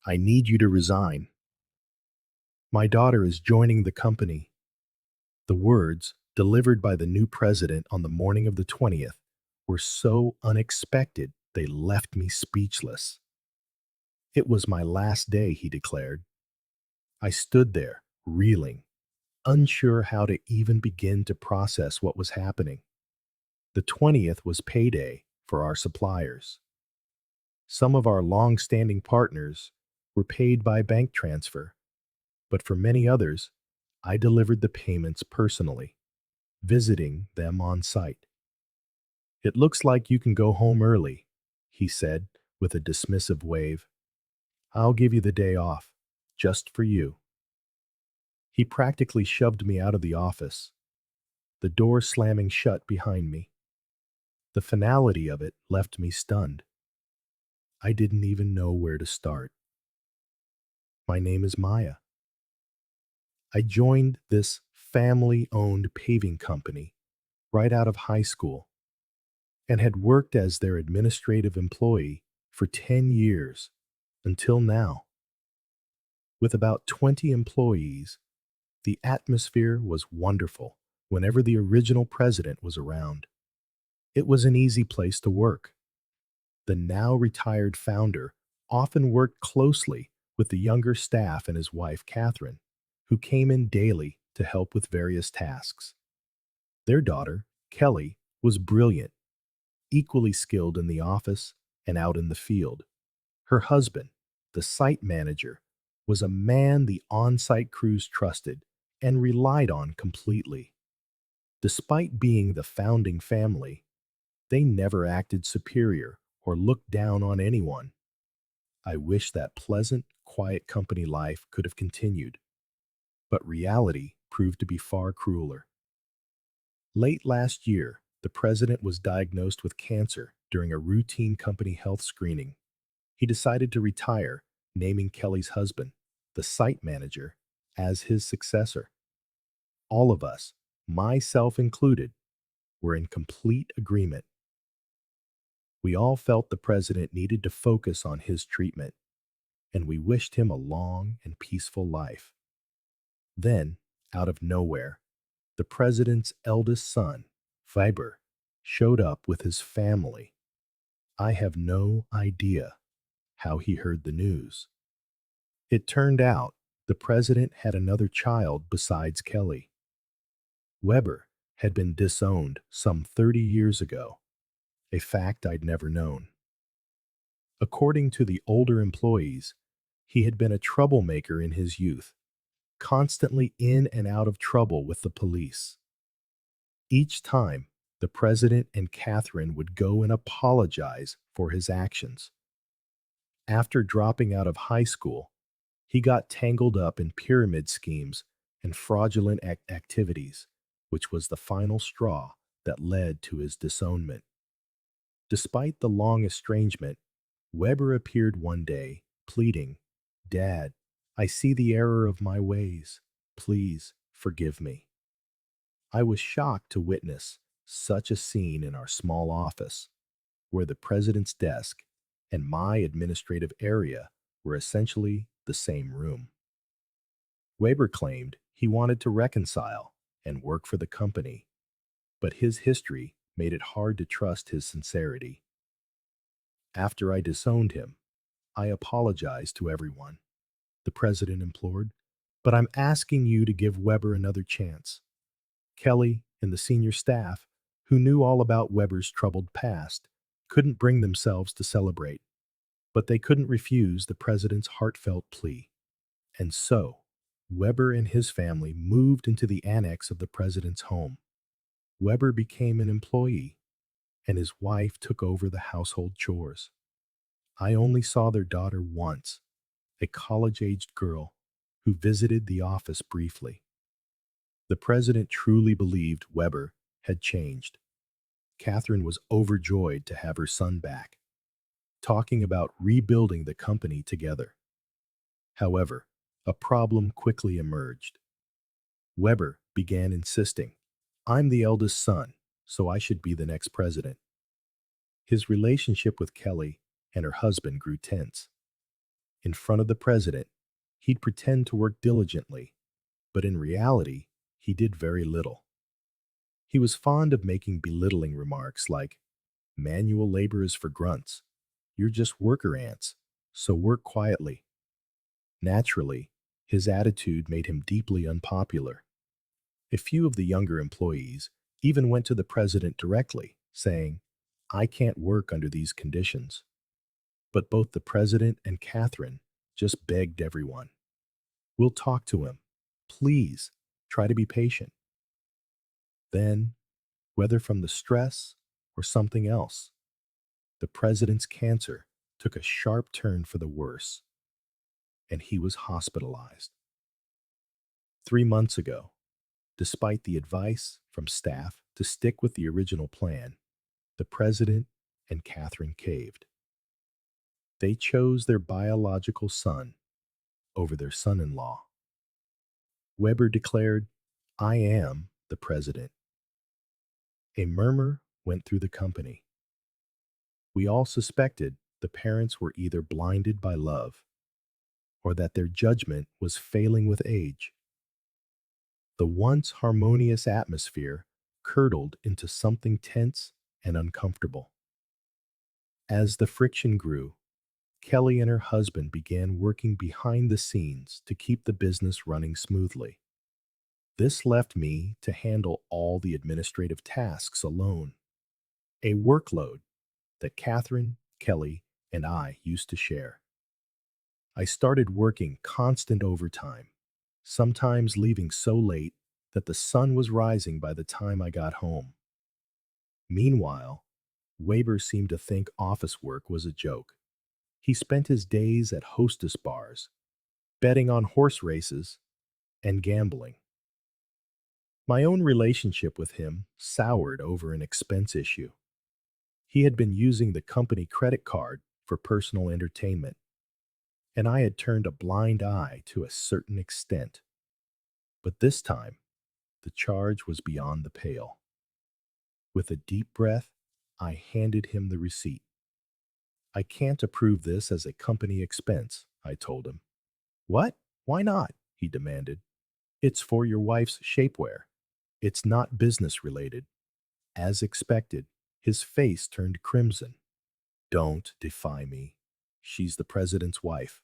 I need you to resign. My daughter is joining the company. The words, delivered by the new president on the morning of the 20th, were so unexpected they left me speechless. It was my last day, he declared. I stood there, reeling, unsure how to even begin to process what was happening. The 20th was payday for our suppliers. Some of our long-standing partners were paid by bank transfer, but for many others, I delivered the payments personally, visiting them on site. It looks like you can go home early, he said with a dismissive wave. I'll give you the day off, just for you. He practically shoved me out of the office, the door slamming shut behind me. The finality of it left me stunned. I didn't even know where to start. My name is Maya. I joined this family-owned paving company right out of high school and had worked as their administrative employee for 10 years until now. With about 20 employees, the atmosphere was wonderful whenever the original president was around. It was an easy place to work. The now retired founder often worked closely with the younger staff and his wife, Catherine, who came in daily to help with various tasks. Their daughter, Kelly, was brilliant, equally skilled in the office and out in the field. Her husband, the site manager, was a man the on-site crews trusted and relied on completely. Despite being the founding family, they never acted superior or looked down on anyone. I wish that pleasant, quiet company life could have continued, but reality proved to be far crueler. Late last year, the president was diagnosed with cancer during a routine company health screening. He decided to retire, naming Kelly's husband, the site manager, as his successor. All of us, myself included, were in complete agreement. We all felt the president needed to focus on his treatment, and we wished him a long and peaceful life. Then, out of nowhere, the president's eldest son, Weber, showed up with his family. I have no idea how he heard the news. It turned out the president had another child besides Kelly. Weber had been disowned some 30 years ago, a fact I'd never known. According to the older employees, he had been a troublemaker in his youth, constantly in and out of trouble with the police. Each time, the president and Catherine would go and apologize for his actions. After dropping out of high school, he got tangled up in pyramid schemes and fraudulent activities, which was the final straw that led to his disownment. Despite the long estrangement, Weber appeared one day, pleading, "Dad, I see the error of my ways. Please forgive me." I was shocked to witness such a scene in our small office, where the president's desk and my administrative area were essentially the same room. Weber claimed he wanted to reconcile and work for the company, but his history made it hard to trust his sincerity. After I disowned him, I apologized to everyone, the president implored, but I'm asking you to give Weber another chance. Kelly and the senior staff, who knew all about Weber's troubled past, couldn't bring themselves to celebrate, but they couldn't refuse the president's heartfelt plea. And so, Weber and his family moved into the annex of the president's home. Weber became an employee, and his wife took over the household chores. I only saw their daughter once, a college-aged girl who visited the office briefly. The president truly believed Weber had changed. Catherine was overjoyed to have her son back, talking about rebuilding the company together. However, a problem quickly emerged. Weber began insisting, "I'm the eldest son, so I should be the next president." His relationship with Kelly and her husband grew tense. In front of the president, he'd pretend to work diligently, but in reality, he did very little. He was fond of making belittling remarks like, manual labor is for grunts. You're just worker ants, so work quietly. Naturally, his attitude made him deeply unpopular. A few of the younger employees even went to the president directly, saying, I can't work under these conditions. But both the president and Catherine just begged everyone, we'll talk to him. Please, try to be patient. Then, whether from the stress or something else, the president's cancer took a sharp turn for the worse, and he was hospitalized. 3 months ago, despite the advice from staff to stick with the original plan, the president and Catherine caved. They chose their biological son over their son-in-law. Weber declared, I am the president. A murmur went through the company. We all suspected the parents were either blinded by love or that their judgment was failing with age. The once harmonious atmosphere curdled into something tense and uncomfortable. As the friction grew, Kelly and her husband began working behind the scenes to keep the business running smoothly. This left me to handle all the administrative tasks alone, a workload that Catherine, Kelly, and I used to share. I started working constant overtime, sometimes leaving so late that the sun was rising by the time I got home. Meanwhile, Weber seemed to think office work was a joke. He spent his days at hostess bars, betting on horse races, and gambling. My own relationship with him soured over an expense issue. He had been using the company credit card for personal entertainment, and I had turned a blind eye to a certain extent. But this time, the charge was beyond the pale. With a deep breath, I handed him the receipt. I can't approve this as a company expense, I told him. What? Why not? He demanded. It's for your wife's shapewear. It's not business related. As expected, his face turned crimson. Don't defy me. She's the president's wife.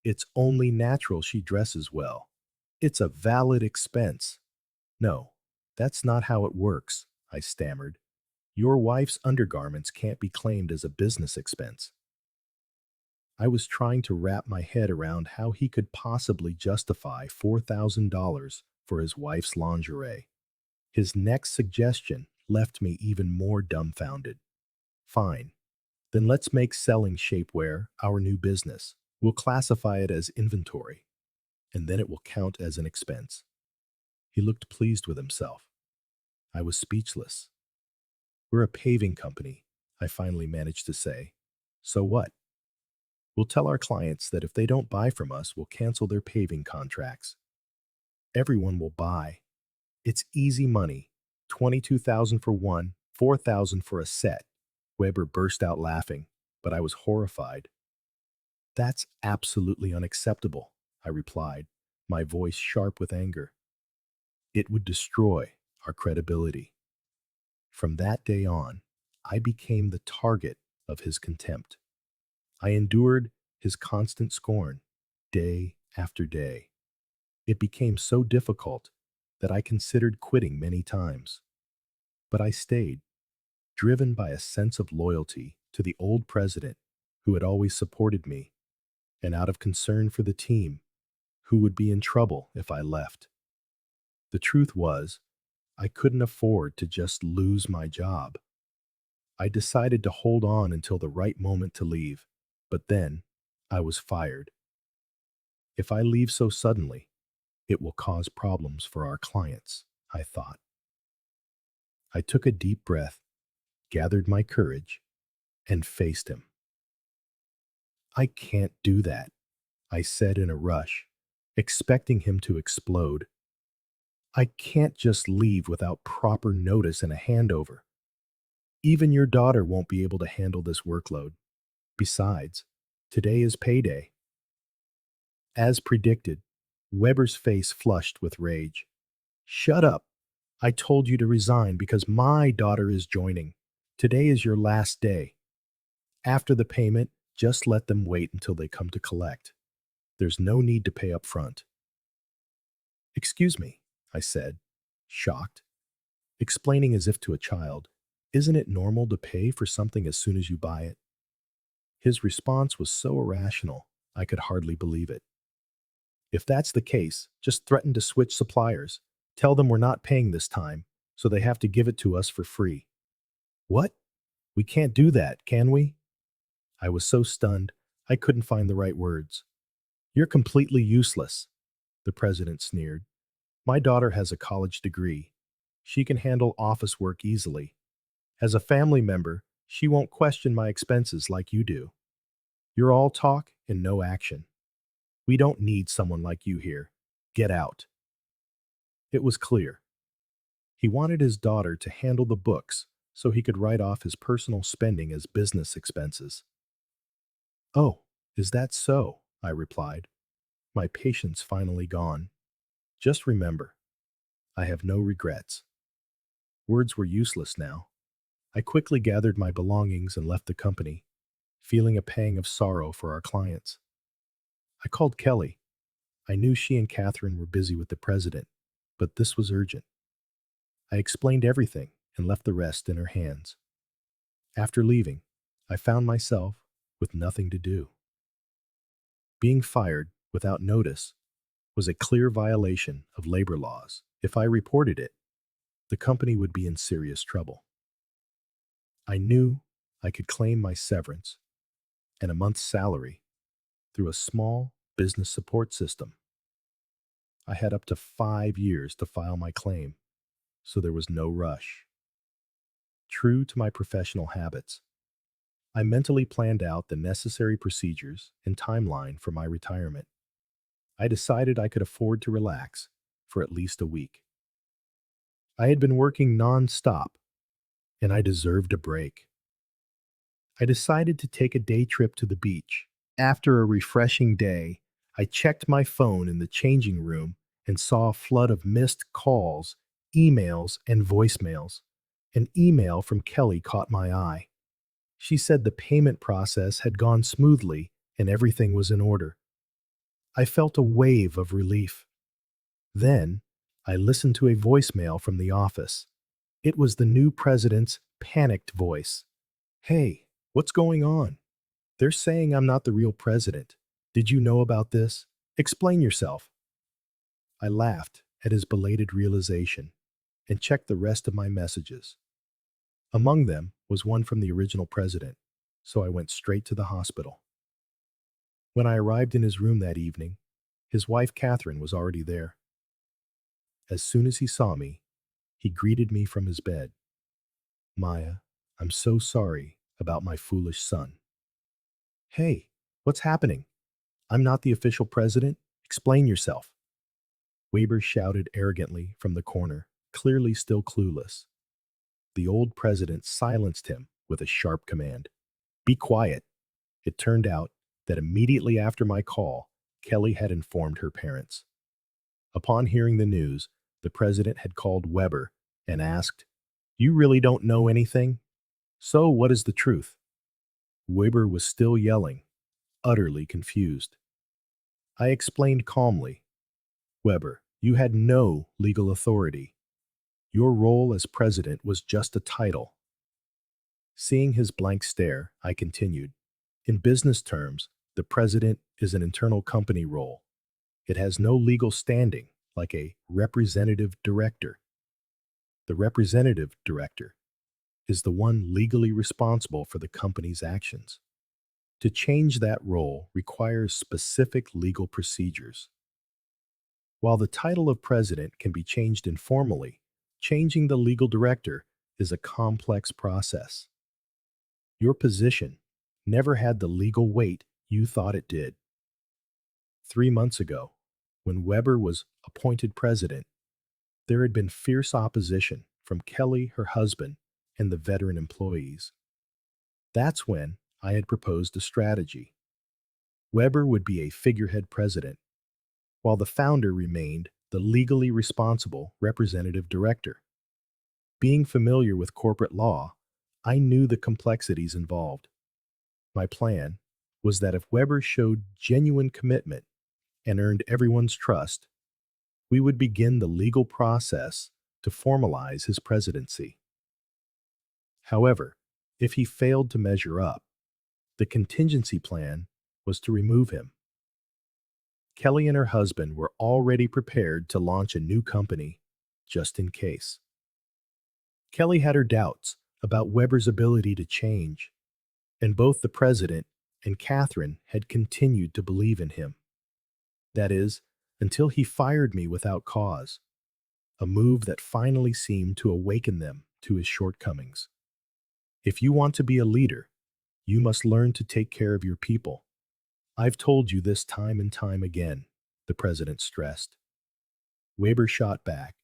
It's only natural she dresses well. It's a valid expense. No, that's not how it works, I stammered. Your wife's undergarments can't be claimed as a business expense. I was trying to wrap my head around how he could possibly justify $4,000 for his wife's lingerie. His next suggestion left me even more dumbfounded. Fine, then let's make selling shapewear our new business. We'll classify it as inventory, and then it will count as an expense. He looked pleased with himself. I was speechless. We're a paving company, I finally managed to say. So what? We'll tell our clients that if they don't buy from us, we'll cancel their paving contracts. Everyone will buy. It's easy money. $22,000 for one, $4,000 for a set. Weber burst out laughing, but I was horrified. That's absolutely unacceptable, I replied, my voice sharp with anger. It would destroy our credibility. From that day on, I became the target of his contempt. I endured his constant scorn, day after day. It became so difficult that I considered quitting many times. But I stayed, driven by a sense of loyalty to the old president who had always supported me, and out of concern for the team, who would be in trouble if I left. The truth was, I couldn't afford to just lose my job. I decided to hold on until the right moment to leave, but then I was fired. If I leave so suddenly, it will cause problems for our clients, I thought. I took a deep breath, gathered my courage, and faced him. I can't do that, I said in a rush, expecting him to explode. I can't just leave without proper notice and a handover. Even your daughter won't be able to handle this workload. Besides, today is payday. As predicted, Weber's face flushed with rage. Shut up. I told you to resign because my daughter is joining. Today is your last day. After the payment, just let them wait until they come to collect. There's no need to pay up front. Excuse me, I said, shocked, explaining as if to a child. Isn't it normal to pay for something as soon as you buy it? His response was so irrational, I could hardly believe it. If that's the case, just threaten to switch suppliers. Tell them we're not paying this time, so they have to give it to us for free. What? We can't do that, can we? I was so stunned, I couldn't find the right words. You're completely useless, the president sneered. My daughter has a college degree. She can handle office work easily. As a family member, she won't question my expenses like you do. You're all talk and no action. We don't need someone like you here. Get out. It was clear. He wanted his daughter to handle the books so he could write off his personal spending as business expenses. Oh, is that so? I replied, my patience finally gone. Just remember, I have no regrets. Words were useless now. I quickly gathered my belongings and left the company, feeling a pang of sorrow for our clients. I called Kelly. I knew she and Catherine were busy with the president, but this was urgent. I explained everything and left the rest in her hands. After leaving, I found myself with nothing to do. Being fired without notice was a clear violation of labor laws. If I reported it, the company would be in serious trouble. I knew I could claim my severance and a month's salary through a small business support system. I had up to 5 years to file my claim, so there was no rush. True to my professional habits, I mentally planned out the necessary procedures and timeline for my retirement. I decided I could afford to relax for at least a week. I had been working non-stop, and I deserved a break. I decided to take a day trip to the beach. After a refreshing day, I checked my phone in the changing room and saw a flood of missed calls, emails, and voicemails. An email from Kelly caught my eye. She said the payment process had gone smoothly and everything was in order. I felt a wave of relief. Then, I listened to a voicemail from the office. It was the new president's panicked voice. Hey, what's going on? They're saying I'm not the real president. Did you know about this? Explain yourself. I laughed at his belated realization and checked the rest of my messages. Among them was one from the original president, so I went straight to the hospital. When I arrived in his room that evening, his wife Catherine was already there. As soon as he saw me, he greeted me from his bed. Maya, I'm so sorry about my foolish son. Hey, what's happening? I'm not the official president. Explain yourself. Weber shouted arrogantly from the corner, clearly still clueless. The old president silenced him with a sharp command. Be quiet. It turned out that immediately after my call, Kelly had informed her parents. Upon hearing the news, the president had called Weber and asked, You really don't know anything? So what is the truth? Weber was still yelling, utterly confused. I explained calmly, Weber, you had no legal authority. Your role as president was just a title. Seeing his blank stare, I continued. In business terms, the president is an internal company role. It has no legal standing, like a representative director. The representative director is the one legally responsible for the company's actions. To change that role requires specific legal procedures. While the title of president can be changed informally, changing the legal director is a complex process. Your position never had the legal weight you thought it did. 3 months ago, when Weber was appointed president, there had been fierce opposition from Kelly, her husband, and the veteran employees. That's when I had proposed a strategy. Weber would be a figurehead president, while the founder remained the legally responsible representative director. Being familiar with corporate law, I knew the complexities involved. My plan was that if Weber showed genuine commitment and earned everyone's trust, we would begin the legal process to formalize his presidency. However, if he failed to measure up, the contingency plan was to remove him. Kelly and her husband were already prepared to launch a new company just in case. Kelly had her doubts about Weber's ability to change, and both the president and Catherine had continued to believe in him. That is, until he fired me without cause, a move that finally seemed to awaken them to his shortcomings. If you want to be a leader, you must learn to take care of your people. I've told you this time and time again, the president stressed. Weber shot back.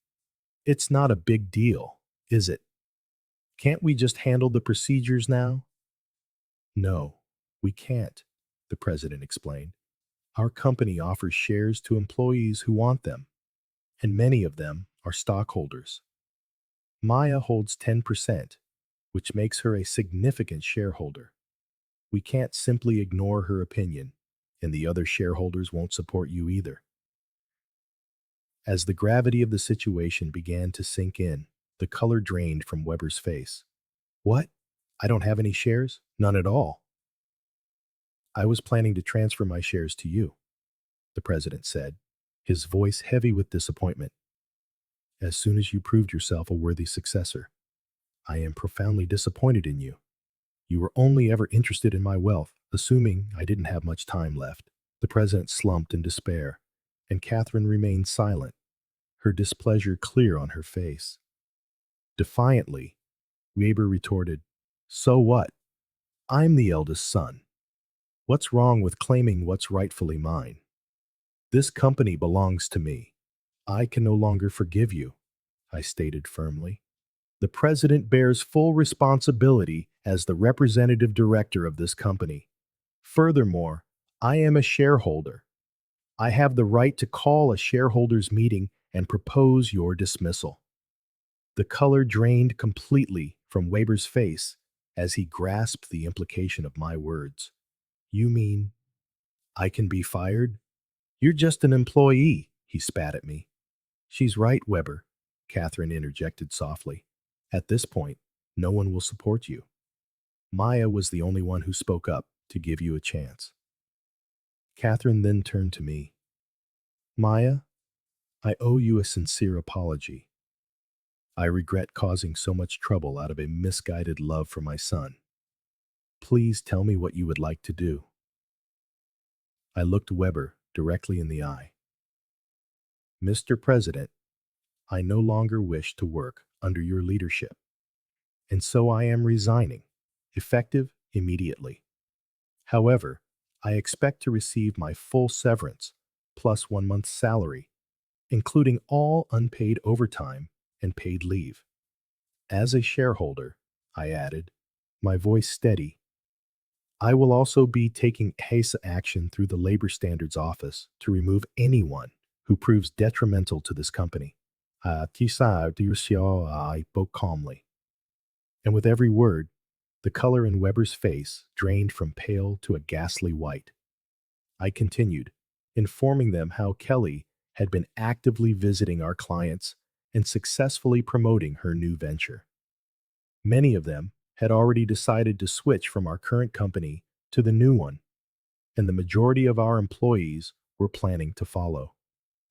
It's not a big deal, is it? Can't we just handle the procedures now? No, we can't, the president explained. Our company offers shares to employees who want them, and many of them are stockholders. Maya holds 10%, which makes her a significant shareholder. We can't simply ignore her opinion, and the other shareholders won't support you either. As the gravity of the situation began to sink in, the color drained from Weber's face. What? I don't have any shares? None at all. I was planning to transfer my shares to you, the president said, his voice heavy with disappointment. As soon as you proved yourself a worthy successor, I am profoundly disappointed in you. You were only ever interested in my wealth, assuming I didn't have much time left. The president slumped in despair, and Catherine remained silent, her displeasure clear on her face. Defiantly, Weber retorted, So what? I'm the eldest son. What's wrong with claiming what's rightfully mine? This company belongs to me. I can no longer forgive you, I stated firmly. The president bears full responsibility as the representative director of this company. Furthermore, I am a shareholder. I have the right to call a shareholders' meeting and propose your dismissal. The color drained completely from Weber's face as he grasped the implication of my words. You mean I can be fired? You're just an employee, he spat at me. She's right, Weber, Catherine interjected softly. At this point, no one will support you. Maya was the only one who spoke up to give you a chance. Catherine then turned to me. Maya, I owe you a sincere apology. I regret causing so much trouble out of a misguided love for my son. Please tell me what you would like to do. I looked Weber directly in the eye. Mr. President, I no longer wish to work under your leadership, and so I am resigning, effective immediately. However, I expect to receive my full severance, plus 1 month's salary, including all unpaid overtime and paid leave. As a shareholder, I added, my voice steady, I will also be taking haste action through the Labor Standards Office to remove anyone who proves detrimental to this company. I spoke calmly. And with every word, the color in Weber's face drained from pale to a ghastly white. I continued, informing them how Kelly had been actively visiting our clients and successfully promoting her new venture. Many of them had already decided to switch from our current company to the new one, and the majority of our employees were planning to follow.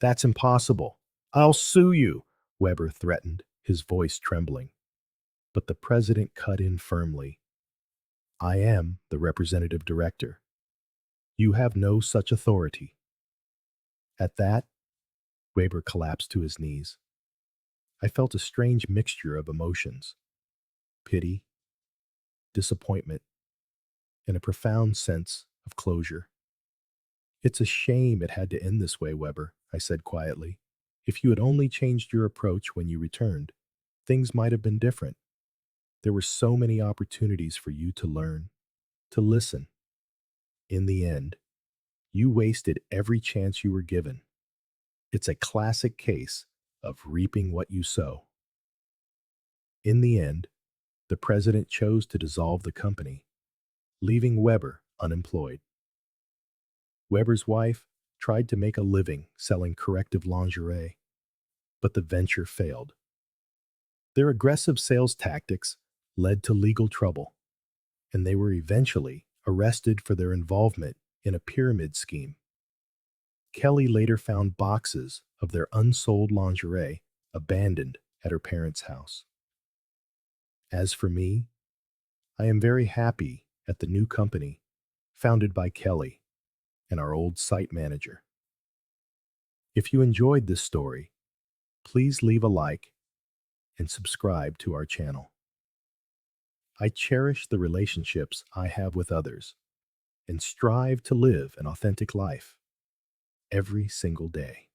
That's impossible. I'll sue you, Weber threatened, his voice trembling. But the president cut in firmly. I am the representative director. You have no such authority. At that, Weber collapsed to his knees. I felt a strange mixture of emotions: pity, disappointment, and a profound sense of closure. It's a shame it had to end this way, Weber, I said quietly. If you had only changed your approach when you returned, things might have been different. There were so many opportunities for you to learn, to listen. In the end, You wasted every chance you were given. It's a classic case of reaping what you sow. In the end, the president chose to dissolve the company, leaving Weber unemployed. Weber's wife tried to make a living selling corrective lingerie, but the venture failed. Their aggressive sales tactics led to legal trouble, and they were eventually arrested for their involvement in a pyramid scheme. Kelly later found boxes of their unsold lingerie abandoned at her parents' house. As for me, I am very happy at the new company founded by Kelly and our old site manager. If you enjoyed this story, please leave a like and subscribe to our channel. I cherish the relationships I have with others and strive to live an authentic life every single day.